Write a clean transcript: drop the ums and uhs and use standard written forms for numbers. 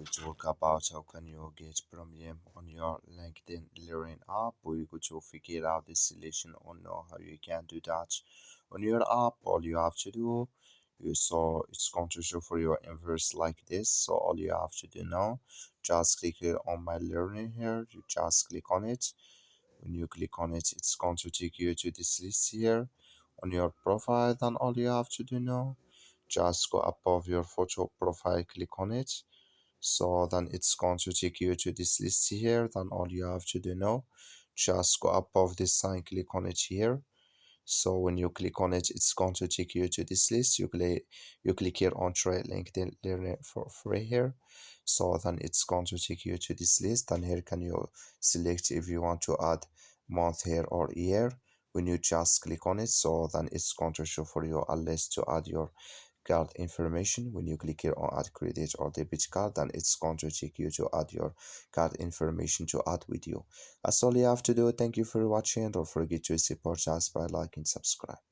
will talk about how can you get premium on your LinkedIn Learning app. We go to figure out the solution or know how you can do that on your app. All you have to do, you saw it's going to show for your inverse like this. So all you have to do now, just click here on my learning here. You just click on it. When you click on it, it's going to take you to this list here on your profile. Then all you have to do now, just go above your photo profile, click on it. So then it's going to take you to this list here. Then all you have to do now, just go above this sign, click on it here. So when you click on it, it's going to take you to this list. You click here on try LinkedIn Learning for free here. So then it's going to take you to this list. And here can you select if you want to add month here or year. When you just click on it, so then it's going to show for you a list to add your card information. When you click here on add credit or debit card, then it's going to take you to add your card information to add with you. That's all you have to do. Thank you for watching. Don't forget to support us by liking, subscribe.